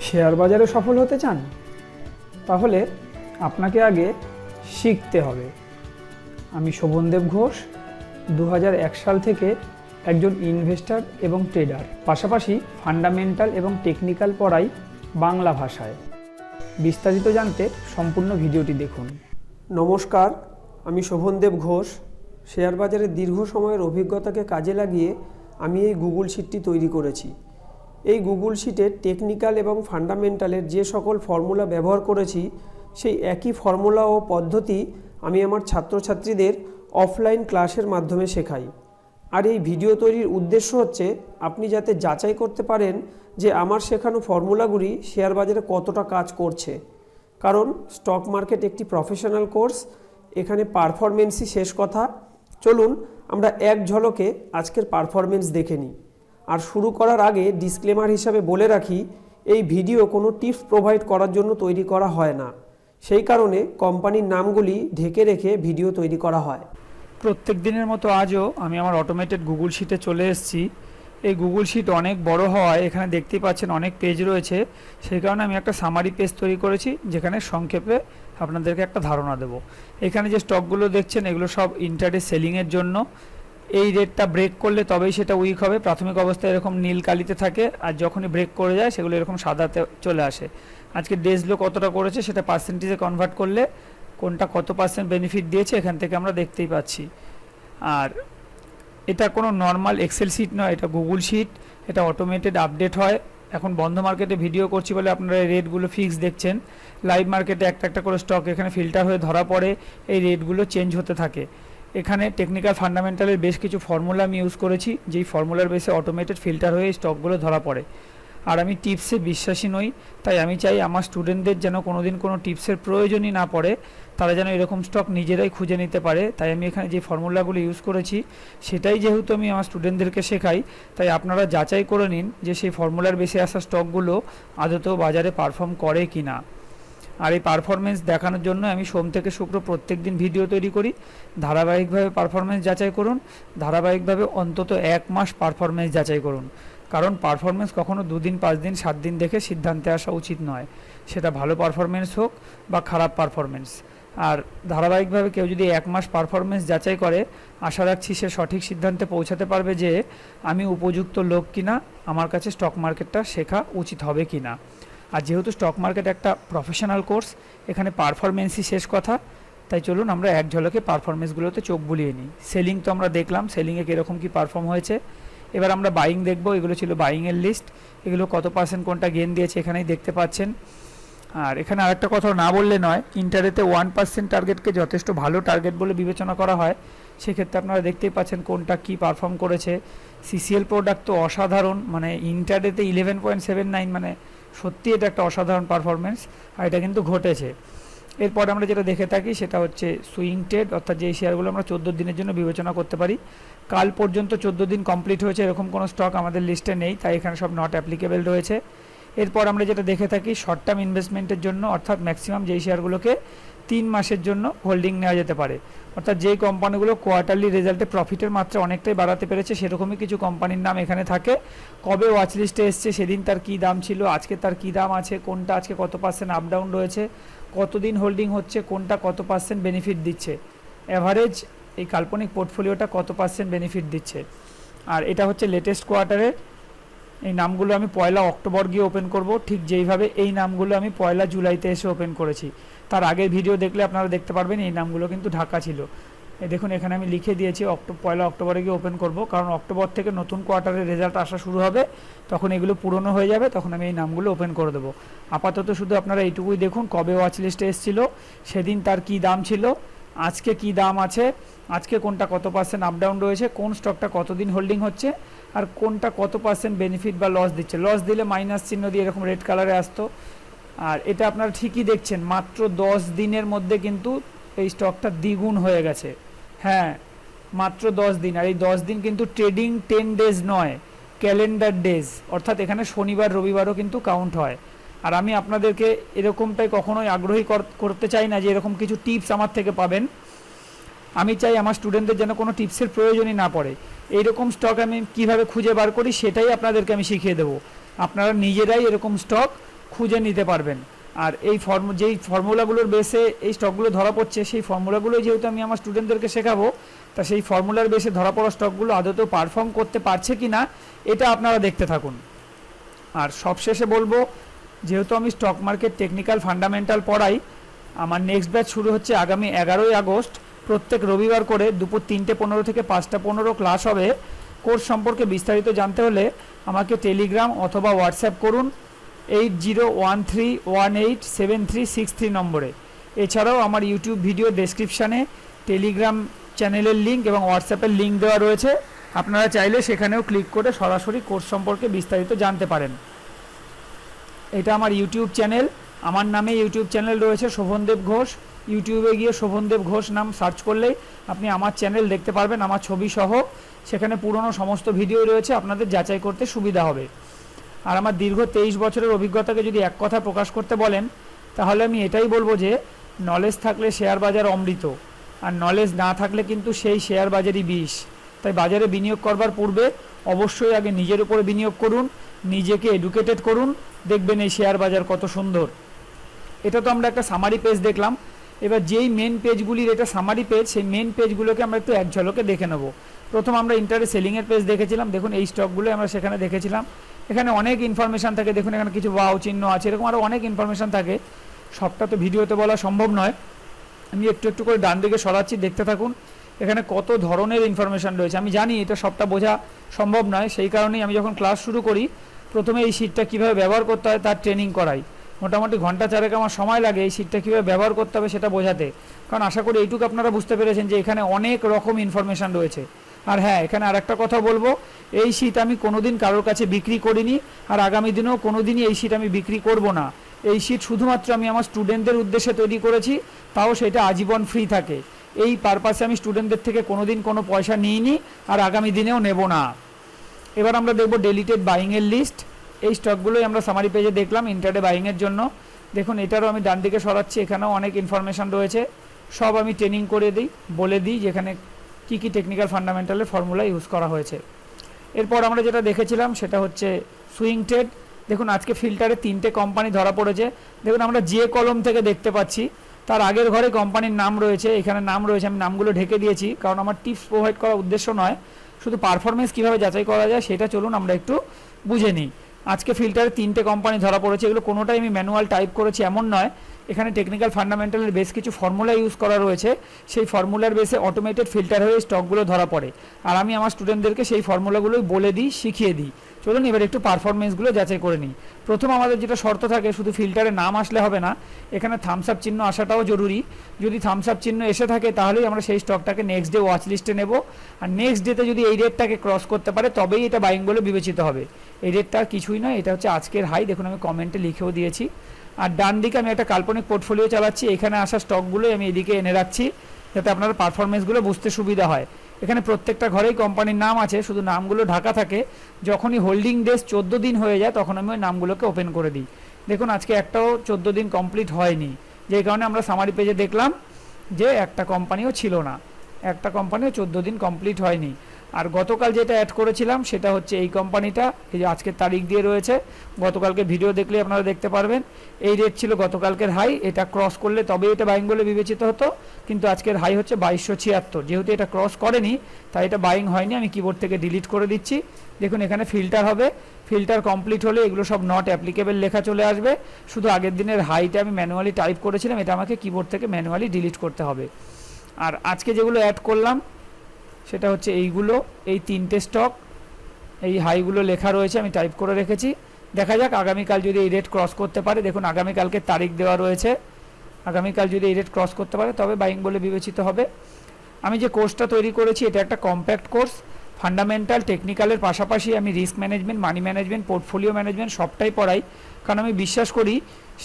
Share বাজারে সফল হতে চান? তাহলে আপনাকে আগে শিখতে হবে। আমি শোভনদেব ঘোষ, 2001 সাল থেকে একজন ইনভেস্টর এবং ট্রেডার, পাশাপাশি ফান্ডামেন্টাল এবং টেকনিক্যাল পড়াই বাংলা ভাষায়। বিস্তারিত জানতে সম্পূর্ণ ভিডিওটি দেখুন। নমস্কার, আমি শোভনদেব ঘোষ। শেয়ার বাজারে দীর্ঘ সময়ের অভিজ্ঞতাকে কাজে লাগিয়ে আমি এই গুগল শিটটি তৈরি করেছি। এই গুগল শিটে টেকনিক্যাল এবং ফান্ডামেন্টালের যে সকল ফর্মুলা ব্যবহার করেছি, সেই একই ফর্মুলা ও পদ্ধতি আমি আমার ছাত্রছাত্রীদের অফলাইন ক্লাসের মাধ্যমে শেখাই। আর এই ভিডিও তৈরির উদ্দেশ্য হচ্ছে আপনি যাতে যাচাই করতে পারেন যে আমার শেখানো ফর্মুলাগুলি শেয়ার বাজারে কতটা কাজ করছে। কারণ স্টক মার্কেট একটি প্রফেশনাল কোর্স, এখানে পারফরমেন্সই শেষ কথা। চলুন আমরা এক ঝলকে আজকের পারফরমেন্স দেখে নিই। আর শুরু করার আগে ডিসক্লেমার হিসাবে বলে রাখি, এই ভিডিও কোনো টিপস প্রোভাইড করার জন্য তৈরি করা হয় না। সেই কারণে কোম্পানির নামগুলি ঢেকে রেখে ভিডিও তৈরি করা হয়। প্রত্যেক দিনের মতো আজও আমি আমার অটোমেটেড গুগল শিটে চলে এসেছি। এই গুগল শিট অনেক বড় হওয়ায় এখানে দেখতেই পাচ্ছেন অনেক পেজ রয়েছে। সেই কারণে আমি একটা সামারি পেজ তৈরি করেছি, যেখানে সংক্ষেপে আপনাদেরকে একটা ধারণা দেব। এখানে যে স্টকগুলো দেখছেন এগুলো সব ইন্টারডে সেলিংয়ের জন্য। এই রেটটা ব্রেক করলে তবেই সেটা উইক হবে। প্রাথমিক অবস্থায় এরকম নীল কালিতে থাকে, আর যখনই ব্রেক করে যায় সেগুলো এরকম সাদাতে চলে আসে। আজকে ডেজলো কতটা করেছে সেটা পার্সেন্টেজে কনভার্ট করলে কোনটা কত পার্সেন্ট বেনিফিট দিয়েছে এখান থেকে আমরা দেখতেই পাচ্ছি। আর এটা কোনো নর্মাল এক্সেল শিট নয়, এটা গুগল শিট। এটা অটোমেটেড আপডেট হয়। এখন বন্ধ মার্কেটে ভিডিও করছি বলে আপনারা এই রেটগুলো ফিক্স দেখছেন। লাইভ মার্কেটে একটা একটা করে স্টক এখানে ফিল্টার হয়ে ধরা পড়ে, এই রেটগুলো চেঞ্জ হতে থাকে। এখানে টেকনিক্যাল ফান্ডামেন্টালের বেশ কিছু ফর্মুলা আমি ইউজ করেছি, যেই ফর্মুলার বেসে অটোমেটেড ফিল্টার হয়ে স্টকগুলো ধরা পড়ে। আর আমি টিপসে বিশ্বাসী নই, তাই আমি চাই আমার স্টুডেন্টদের যেন কোনোদিন কোনো টিপসের প্রয়োজনই না পড়ে, তারা যেন এরকম স্টক নিজেরাই খুঁজে নিতে পারে। তাই আমি এখানে যে ফর্মুলাগুলো ইউজ করেছি সেটাই যেহেতু আমি আমার স্টুডেন্টদেরকে শেখাই, তাই আপনারা যাচাই করে নিন যে সেই ফর্মুলার বেসে আসা স্টকগুলো আদতেও বাজারে পারফর্ম করে কি না। আর এই পারফরমেন্স দেখানোর জন্য আমি সোম থেকে শুক্র প্রত্যেক দিন ভিডিও তৈরি করি। ধারাবাহিকভাবে পারফরমেন্স যাচাই করুন, ধারাবাহিকভাবে অন্তত 1 মাস পারফরমেন্স যাচাই করুন। কারণ পারফরমেন্স কখনো 2 দিন 5 দিন 7 দিন দেখে সিদ্ধান্তে আসা উচিত নয়, সেটা ভালো পারফরমেন্স হোক বা খারাপ পারফরমেন্স। আর ধারাবাহিকভাবে কেউ যদি 1 মাস পারফরমেন্স যাচাই করে, আশা রাখছি সে সঠিক সিদ্ধান্তে পৌঁছাতে পারবে যে আমি উপযুক্ত লোক কিনা, আমার কাছে স্টক মার্কেটটা শেখা উচিত হবে কিনা। আর যেহেতু স্টক মার্কেট একটা প্রফেশনাল কোর্স, এখানে পারফরমেন্সই শেষ কথা। তাই চলুন আমরা এক ঝলকে পারফরমেন্সগুলোতে চোখ বুলিয়ে নিই। সেলিং তো আমরা দেখলাম, সেলিংয়ে কীরকম কী পারফর্ম হয়েছে। এবার আমরা বাইং দেখব। এগুলো ছিল বাইংয়ের লিস্ট, এগুলো কত পার্সেন্ট কোনটা গেন দিয়েছে এখানেই দেখতে পাচ্ছেন। আর এখানে আরেকটা কথা না বললে নয়, ইন্টারেতে 1% টার্গেটকে যথেষ্ট ভালো টার্গেট বলে বিবেচনা করা হয়। সেক্ষেত্রে আপনারা দেখতেই পাচ্ছেন কোনটা কি পারফর্ম করেছে। সিসিএল প্রোডাক্ট তো অসাধারণ, মানে ইন্টারডেতে 11.79, মানে সত্যি এটা একটা অসাধারণ পারফরমেন্স, আর এটা কিন্তু ঘটেছে। এরপর আমরা যেটা দেখে থাকি সেটা হচ্ছে সুইং ট্রেড, অর্থাৎ যে শেয়ারগুলো আমরা 14 দিনের জন্য বিবেচনা করতে পারি। কাল পর্যন্ত 14 দিন কমপ্লিট হয়েছে এরকম কোনো স্টক আমাদের লিস্টে নেই, তাই এখানে সব নট অ্যাপ্লিকেবল রয়েছে। এরপর আমরা যেটা দেখে থাকি শর্ট টার্ম ইনভেস্টমেন্টের জন্য, অর্থাৎ ম্যাক্সিমাম যেই শেয়ারগুলোকে 3 মাসের জন্য হোল্ডিং নেওয়া যেতে পারে, অর্থাৎ যেই কোম্পানিগুলো কোয়ার্টারলি রেজাল্টে প্রফিটের মাত্রা অনেকটাই বাড়াতে পেরেছে, সেরকমই কিছু কোম্পানির নাম এখানে থাকে। কবে ওয়াচ লিস্টে এসছে, সেদিন তার কী দাম ছিল, আজকে তার কী দাম আছে, কোনটা আজকে কত পার্সেন্ট আপ ডাউন রয়েছে, কতদিন হোল্ডিং হচ্ছে, কোনটা কত পার্সেন্ট বেনিফিট দিচ্ছে, অ্যাভারেজ এই কাল্পনিক পোর্টফোলিওটা কত পার্সেন্ট বেনিফিট দিচ্ছে। আর এটা হচ্ছে লেটেস্ট কোয়ার্টারের। এই নামগুলো আমি 1 অক্টোবর গিয়ে ওপেন করব, ঠিক যেইভাবে এই নামগুলো আমি 1 জুলাইতে এসে ওপেন করেছি। তার আগের ভিডিও দেখলে আপনারা দেখতে পারবেন এই নামগুলো কিন্তু ঢাকা ছিল। এই দেখুন এখানে আমি লিখে দিয়েছি 1 অক্টোবরে গিয়ে ওপেন করব, কারণ অক্টোবর থেকে নতুন কোয়ার্টারের রেজাল্ট আসা শুরু হবে, তখন এগুলো পুরনো হয়ে যাবে, তখন আমি এই নামগুলো ওপেন করে দেবো। আপাতত শুধু আপনারা এইটুকুই দেখুন, কবে ওয়াচ লিস্টে এসেছিল, সেদিন তার কী দাম ছিল, আজকে কি দাম আছে, আজকে কোনটা কত পার্সেন্ট আপ ডাউন রয়েছে, কোন স্টকটা কতদিন হোল্ডিং হচ্ছে, আর কোনটা কত পার্সেন্ট বেনিফিট বা লস দিচ্ছে। লস দিলে মাইনাস চিহ্ন দিয়ে এরকম রেড কালারে আসতো। আর এটা আপনারা ঠিকই দেখছেন, মাত্র 10 দিনের মধ্যে কিন্তু এই স্টকটা দ্বিগুণ হয়ে গেছে। হ্যাঁ, মাত্র 10 দিন। আর এই 10 দিন কিন্তু ট্রেডিং 10 ডেজ নয়, ক্যালেন্ডার ডেজ, অর্থাৎ এখানে শনিবার রবিবারও কিন্তু কাউন্ট হয়। আর আমি আপনাদেরকে এরকমটাই কখনোই আগ্রহী করতে চাই না যে এরকম কিছু টিপস আমার থেকে পাবেন। আমি চাই আমার স্টুডেন্টদের যেন কোনো টিপসের প্রয়োজনই না পড়ে। এইরকম স্টক আমি কিভাবে খুঁজে বার করি সেটাই আপনাদেরকে আমি শিখিয়ে দেবো। আপনারা নিজেরাই এরকম স্টক খুঁজে নিতে পারবেন। আর এই যেই ফর্মুলাগুলোর বেসে এই স্টকগুলো ধরা পড়ছে, সেই ফর্মুলাগুলো যেহেতু আমি আমার স্টুডেন্টদেরকে শেখাবো, তা সেই ফর্মুলার বেসে ধরা পড়া স্টকগুলো আদতেও পারফর্ম করতে পারছে কি না এটা আপনারা দেখতে থাকুন। আর সবশেষে বলবো, যেহেতু আমি স্টক মার্কেট টেকনিক্যাল ফান্ডামেন্টাল পড়াই, আমার নেক্সট ব্যাচ শুরু হচ্ছে আগামী 11ই আগস্ট। প্রত্যেক রবিবার করে দুপুর 3:15 থেকে 5:15 ক্লাস হবে। কোর্স সম্পর্কে বিস্তারিত জানতে হলে আমাকে টেলিগ্রাম অথবা হোয়াটসঅ্যাপ করুন 8013187363 নম্বরে। এছাড়াও আমার ইউটিউব ভিডিও ডেসক্রিপশানে টেলিগ্রাম চ্যানেলের লিঙ্ক এবং হোয়াটসঅ্যাপের লিঙ্ক দেওয়া রয়েছে, আপনারা চাইলে সেখানেও ক্লিক করে সরাসরি কোর্স সম্পর্কে বিস্তারিত জানতে পারেন। এটা আমার ইউটিউব চ্যানেল, আমার নামে ইউটিউব চ্যানেল রয়েছে শোভনদেব ঘোষ। ইউটিউবে গিয়ে শোভনদেব ঘোষ নাম সার্চ করলেই আপনি আমার চ্যানেল দেখতে পারবেন, আমার ছবি সহ। সেখানে পুরনো সমস্ত ভিডিও রয়েছে, আপনাদের যাচাই করতে সুবিধা হবে। আর আমার দীর্ঘ 23 বছরের অভিজ্ঞতাকে যদি এক কথা প্রকাশ করতে বলেন, তাহলে আমি এটাই বলবো যে নলেজ থাকলে শেয়ার বাজার অমৃত, আর নলেজ না থাকলে কিন্তু সেই শেয়ার বাজারই বিষ। তাই বাজারে বিনিয়োগ করবার পূর্বে অবশ্যই আগে নিজের উপরে বিনিয়োগ করুন, নিজেকে এডুকেটেড করুন, দেখবেন এই শেয়ার বাজার কত সুন্দর। এটা তো আমরা একটা সামারি পেজ দেখলাম। এবার যেই মেন পেজগুলির এটা সামারি পেজ, সেই মেন পেজগুলোকে আমরা একটু এক ঝলকে দেখে নেব। প্রথম আমরা ইন্টারে সেলিংয়ের পেজ দেখেছিলাম, দেখুন এই স্টকগুলো আমরা সেখানে দেখেছিলাম। এখানে অনেক ইনফরমেশান থাকে, দেখুন এখানে কিছু ওয়াও চিহ্ন আছে, এরকম আরও অনেক ইনফরমেশান থাকে। সবটা তো ভিডিওতে বলা সম্ভব নয়, আমি একটু একটু করে ডান দিকে সরাচ্ছি, দেখতে থাকুন। এখানে কত ধরনের ইনফরমেশান রয়েছে, আমি জানি এটা সবটা বোঝা সম্ভব নয়, সেই কারণেই আমি যখন ক্লাস শুরু করি প্রথমে এই শিটটা কীভাবে ব্যবহার করতে হয় তার ট্রেনিং করাই। মোটামুটি ঘন্টা চারেক আমার সময় লাগে এই শিটটা কীভাবে ব্যবহার করতে হবে সেটা বোঝাতে। কারণ আশা করি এইটুকু আপনারা বুঝতে পেরেছেন যে এখানে অনেক রকম ইনফরমেশান রয়েছে। আর হ্যাঁ, এখানে আরেকটা কথা বলবো, এই শিট আমি কোনোদিন কারোর কাছে বিক্রি করিনি, আর আগামী দিনেও কোনোদিনই এই শিট আমি বিক্রি করব না। এই শিট শুধুমাত্র আমি আমার স্টুডেন্টদের উদ্দেশ্যে তৈরি করেছি, তাও সেটা আজীবন ফ্রি থাকে। এই পারপাসে আমি স্টুডেন্টদের থেকে কোনোদিন কোনো পয়সা নিইনি, আর আগামী দিনেও নেব না। এবার আমরা দেখব ডেলিটেড বাইংয়ের লিস্ট। এই স্টকগুলোই আমরা সামারি পেজে দেখলাম ইন্টারডে বাইংয়ের জন্য। দেখুন এটারও আমি ডান দিকে সরাচ্ছি, এখানেও অনেক ইনফরমেশান রয়েছে, সব আমি ট্রেনিং করে দিই, বলে দিই যেখানে কী কী টেকনিক্যাল ফান্ডামেন্টালের ফর্মুলা ইউজ করা হয়েছে। এরপর আমরা যেটা দেখেছিলাম সেটা হচ্ছে সুইং ট্রেড। দেখুন আজকে ফিল্টারে 3টে কোম্পানি ধরা পড়েছে। দেখুন আমরা যে কলম থেকে দেখতে পাচ্ছি তার আগের ঘরে কোম্পানির নাম রয়েছে, এখানে নাম রয়েছে, আমি নামগুলো ঢেকে দিয়েছি কারণ আমার টিপস প্রোভাইড করার উদ্দেশ্য নয়, শুধু পারফরমেন্স কীভাবে যাচাই করা যায় সেটা চলুন আমরা একটু বুঝে নিই। আজকে ফিল্টারে 3টে কোম্পানি ধরা পড়েছে, এগুলো কোনোটাই আমি ম্যানুয়াল টাইপ করেছি এমন নয়, এখানে টেকনিক্যাল ফান্ডামেন্টালের বেশ কিছু ফর্মুলা ইউজ করা রয়েছে, সেই ফর্মুলার বেসে অটোমেটেড ফিল্টার হয়ে স্টকগুলো ধরা পড়ে, আর আমি আমার স্টুডেন্টদেরকে সেই ফর্মুলাগুলোই বলে দিই, শিখিয়ে দিই। চলুন এবার একটু পারফরমেন্সগুলো যাচাই করে নিই। প্রথম আমাদের যেটা শর্ত থাকে, শুধু ফিল্টারে নাম আসলে হবে না, এখানে থামস আপ চিহ্ন আসাটাও জরুরি। যদি থামস আপ চিহ্ন এসে থাকে তাহলেই আমরা সেই স্টকটাকে নেক্সট ডে ওয়াচ লিস্টে নেব, আর নেক্সট ডেতে যদি এই রেটটাকে ক্রস করতে পারে তবেই এটা বাইং বলে বিবেচিত হবে। এই রেটটা আর কিছুই নয়, এটা হচ্ছে আজকের হাই, দেখুন আমি কমেন্টে লিখেও দিয়েছি। আর ডান দিকে আমি একটা কাল্পনিক পোর্টফোলিও চালাচ্ছি, এখানে আসা স্টকগুলোই আমি এদিকে এনে রাখছি যাতে আপনার পারফরমেন্সগুলো বুঝতে সুবিধা হয়। এখানে প্রত্যেকটা ঘরেই কোম্পানির নাম আছে, শুধু নামগুলো ঢাকা থাকে। যখনই হোল্ডিং ডেজ 14 দিন হয়ে যায় তখন আমি ওই নামগুলোকে ওপেন করে দিই। দেখুন আজকে একটাও 14 দিন কমপ্লিট হয়নি, যেই কারণে আমরা সামারি পেজে দেখলাম যে একটা কোম্পানিও ছিল না, একটা কোম্পানিও 14 দিন কমপ্লিট হয়নি। আর গতকাল যেটা অ্যাড করেছিলাম সেটা হচ্ছে এই কোম্পানিটা, এই যে আজকের তারিখ দিয়ে রয়েছে, গতকালকে ভিডিও দেখলে আপনারা দেখতে পারবেন এই রেট ছিল গতকালকের হাই, এটা ক্রস করলে তবে এটা বাইং বলে বিবেচিত হতো, কিন্তু আজকের হাই হচ্ছে 2276। যেহেতু এটা ক্রস করেনি তাই এটা বাইং হয়নি, আমি কিবোর্ড থেকে ডিলিট করে দিচ্ছি। দেখুন এখানে ফিল্টার হবে, ফিল্টার কমপ্লিট হলে এগুলো সব নট অ্যাপ্লিকেবল লেখা চলে আসবে। শুধু আগের দিনের হাইটা আমি ম্যানুয়ালি টাইপ করেছিলাম, এটা আমাকে কিবোর্ড থেকে ম্যানুয়ালি ডিলিট করতে হবে। আর আজকে যেগুলো অ্যাড করলাম সেটা হচ্ছে এইগুলো, এই 3টে স্টক, এই হাইগুলো লেখা রয়েছে, আমি টাইপ করে রেখেছি। দেখা যাক আগামীকাল যদি এই রেট ক্রস করতে পারে, দেখুন আগামীকালকে তারিখ দেওয়া রয়েছে, আগামীকাল যদি এই রেট ক্রস করতে পারে তবে বাইং বলে বিবেচিত হবে। আমি যে কোর্সটা তৈরি করেছি এটা একটা কম্প্যাক্ট কোর্স, ফান্ডামেন্টাল টেকনিক্যালের পাশাপাশি আমি risk management, money management, portfolio management সবটাই পড়াই, কারণ আমি বিশ্বাস করি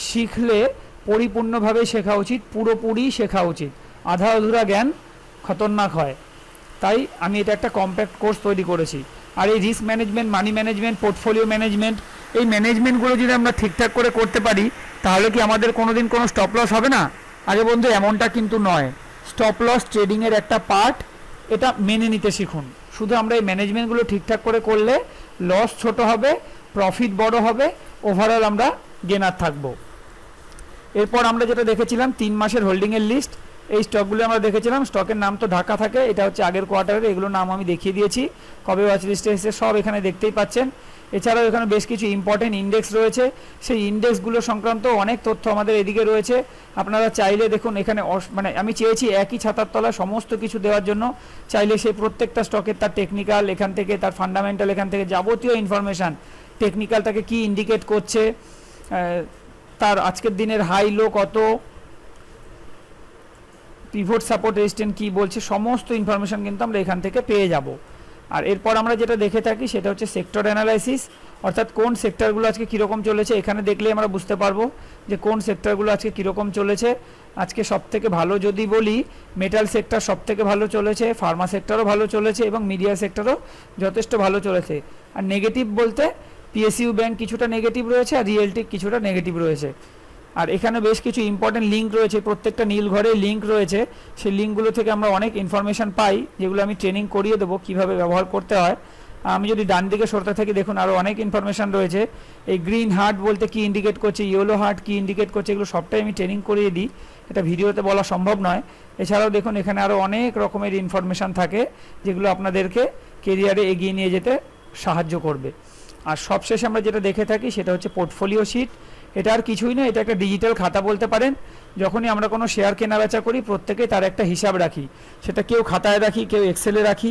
শিখলে পরিপূর্ণভাবে শেখা উচিত, পুরোপুরি শেখা উচিত, আধা অধুরা জ্ঞান খতরনাক হয়। তাই আমি এটা একটা কম্প্যাক্ট কোর্স তৈরি করেছি। আর এই risk management, money management, portfolio management, এই ম্যানেজমেন্টগুলো যদি আমরা ঠিকঠাক করে করতে পারি তাহলে কি আমাদের কোনোদিন কোনো স্টপ লস হবে না? আগে বন্ধু এমনটা কিন্তু নয়, স্টপ লস ট্রেডিংয়ের একটা পার্ট, এটা মেনে নিতে শিখুন। শুধু আমরা এই ম্যানেজমেন্টগুলো ঠিকঠাক করে করলে লস ছোট হবে, প্রফিট বড় হবে, ওভারঅল আমরা গেনার থাকবো। এরপর আমরা যেটা দেখেছিলাম 3 মাসের হোল্ডিংয়ের লিস্ট, এই স্টকগুলো আমরা দেখেছিলাম। স্টকের নাম তো ঢাকা থাকে, এটা হচ্ছে আগের কোয়ার্টারের, এগুলোর নাম আমি দেখিয়ে দিয়েছি, কবে ওয়াচ লিস্টে এসে সব এখানে দেখতেই পাচ্ছেন। এছাড়াও এখানে বেশ কিছু ইম্পর্টেন্ট ইন্ডেক্স রয়েছে, সেই ইন্ডেক্সগুলো সংক্রান্ত অনেক তথ্য আমাদের এদিকে রয়েছে। আপনারা চাইলে দেখুন এখানে মানে আমি চেয়েছি একই ছাতার তলায় সমস্ত কিছু দেওয়ার জন্য, চাইলে সেই প্রত্যেকটা স্টকের তার টেকনিক্যাল এখান থেকে, তার ফান্ডামেন্টাল এখান থেকে, যাবতীয় ইনফরমেশান, টেকনিক্যালটাকে কি ইন্ডিকেট করছে, তার আজকের দিনের হাই লো কত, পিভট সাপোর্ট রেজিস্ট্যান্স কী বলছে, সমস্ত ইনফরমেশান কিন্তু আমরা এখান থেকে পেয়ে যাব। আর এরপর আমরা যেটা দেখে থাকি সেটা হচ্ছে সেক্টর অ্যানালাইসিস, অর্থাৎ কোন সেক্টরগুলো আজকে কীরকম চলেছে। এখানে দেখলে আমরা বুঝতে পারবো যে কোন সেক্টরগুলো আজকে কীরকম চলেছে। আজকে সবথেকে ভালো যদি বলি, মেটাল সেক্টর সবথেকে ভালো চলেছে, ফার্মা সেক্টরও ভালো চলেছে এবং মিডিয়া সেক্টরও যথেষ্ট ভালো চলেছে। আর নেগেটিভ বলতে পিএসইউ ব্যাংক কিছুটা নেগেটিভ রয়েছে আর রিয়েলটি কিছুটা নেগেটিভ রয়েছে। আর এখানে বেশ কিছু ইম্পর্টেন্ট লিঙ্ক রয়েছে, প্রত্যেকটা নীল ঘরে লিঙ্ক রয়েছে, সেই লিঙ্কগুলো থেকে আমরা অনেক ইনফরমেশান পাই, যেগুলো আমি ট্রেনিং করিয়ে দেবো কীভাবে ব্যবহার করতে হয়। আমি যদি ডান দিকে সরতে থাকি, দেখুন আরও অনেক ইনফরমেশান রয়েছে। এই গ্রিন হার্ট বলতে কি ইন্ডিকেট করছে, ইয়েলো হার্ট কি ইন্ডিকেট করছে, এগুলো সবটাই আমি ট্রেনিং করিয়ে দিই, এটা ভিডিওতে বলা সম্ভব নয়। এছাড়াও দেখুন এখানে আরও অনেক রকমের ইনফরমেশান থাকে, যেগুলো আপনাদেরকে কেরিয়ারে এগিয়ে নিয়ে যেতে সাহায্য করবে। আর সবশেষে আমরা যেটা দেখে থাকি সেটা হচ্ছে পোর্টফোলিও শিট। এটা আর কিছুই না, এটা একটা ডিজিটাল খাতা বলতে পারেন। যখনই আমরা কোনো শেয়ার কেনাবেচা করি, প্রত্যেকেই তার একটা হিসাব রাখি, সেটা কেউ খাতায় রাখি, কেউ এক্সেলে রাখি,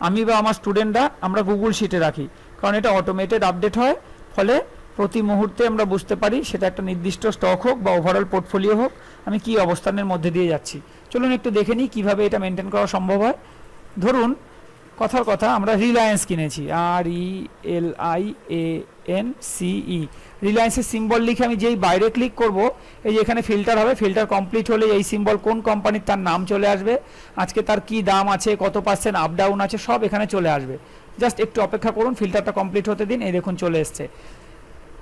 আমি বা আমার স্টুডেন্টরা আমরা গুগল শিটে রাখি, কারণ এটা অটোমেটেড আপডেট হয়। ফলে প্রতি মুহূর্তে আমরা বুঝতে পারি সেটা একটা নির্দিষ্ট স্টক হোক বা ওভারঅল পোর্টফোলিও হোক, আমি কি অবস্থানের মধ্যে দিয়ে যাচ্ছি। চলুন একটু দেখে নিই কীভাবে এটা মেনটেন করা সম্ভব হয়। ধরুন কথার কথা, আমরা রিলায়েন্স কিনেছি, RELIANCE, রিলায়েন্সের সিম্বল লিখে আমি যেই বাইরে ক্লিক করব, এই যে এখানে ফিল্টার হবে, ফিল্টার কমপ্লিট হলে এই সিম্বল কোন কোম্পানির তার নাম চলে আসবে, আজকে তার কি দাম আছে, কত পার্সেন্ট আপ ডাউন আছে, সব এখানে চলে আসবে। জাস্ট একটু অপেক্ষা করুন, ফিল্টারটা কমপ্লিট হতে দিন, এই দেখুন চলে এসছে।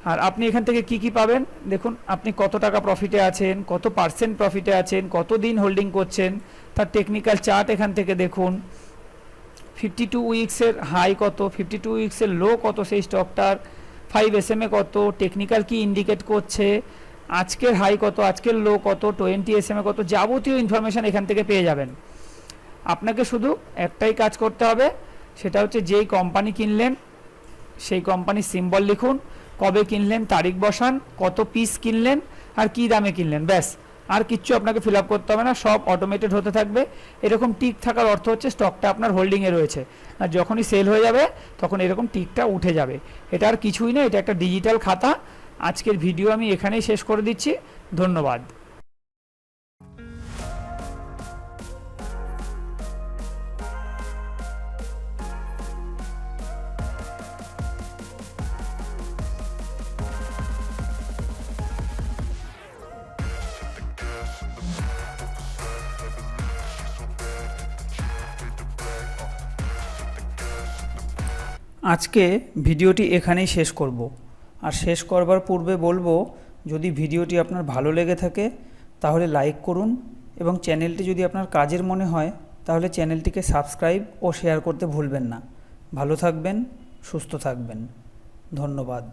আর আপনি এখান থেকে কি কি পাবেন দেখুন, আপনি কত টাকা প্রফিটে আছেন, কত পার্সেন্ট প্রফিটে আছেন, কত দিন হোল্ডিং করছেন, তার টেকনিক্যাল চার্ট এখান থেকে দেখুন, 52 উইক্সের হাই কত, 52 উইক্সের লো কত সেই স্টকটার, 5 SMA কত, টেকনিক্যাল কি ইন্ডিকেট করছে, আজকের হাই কত, আজকের লো কত, 20 SMA কত, যাবতীয় ইনফরমেশান এখান থেকে পেয়ে যাবেন। আপনাকে শুধু একটাই কাজ করতে হবে, সেটা হচ্ছে যেই কোম্পানি কিনলেন সেই কোম্পানির সিম্বল লিখুন, কবে কিনলেন তারিখ বসান, কত পিস কিনলেন আর কি দামে কিনলেন, ব্যাস। আর কিচ্ছু আপনাকে ফিল আপ করতে হবে না, সব অটোমেটেড হতে থাকবে। এরকম টিক থাকার অর্থ হচ্ছে স্টকটা আপনার হোল্ডিংয়ে রয়েছে, আর যখনই সেল হয়ে যাবে তখন এরকম টিকটা উঠে যাবে। এটা আর কিছুই না, এটা একটা ডিজিটাল খাতা। আজকের ভিডিও আমি এখানেই শেষ করে দিচ্ছি, ধন্যবাদ। আজকে ভিডিওটি এখানেই শেষ করব। আর শেষ করবার পূর্বে বলবো, যদি ভিডিওটি আপনার ভালো লেগে থাকে তাহলে লাইক করুন, এবং চ্যানেলটি যদি আপনার কাজের মনে হয় তাহলে চ্যানেলটিকে সাবস্ক্রাইব ও শেয়ার করতে ভুলবেন না। ভালো থাকবেন, সুস্থ থাকবেন, ধন্যবাদ।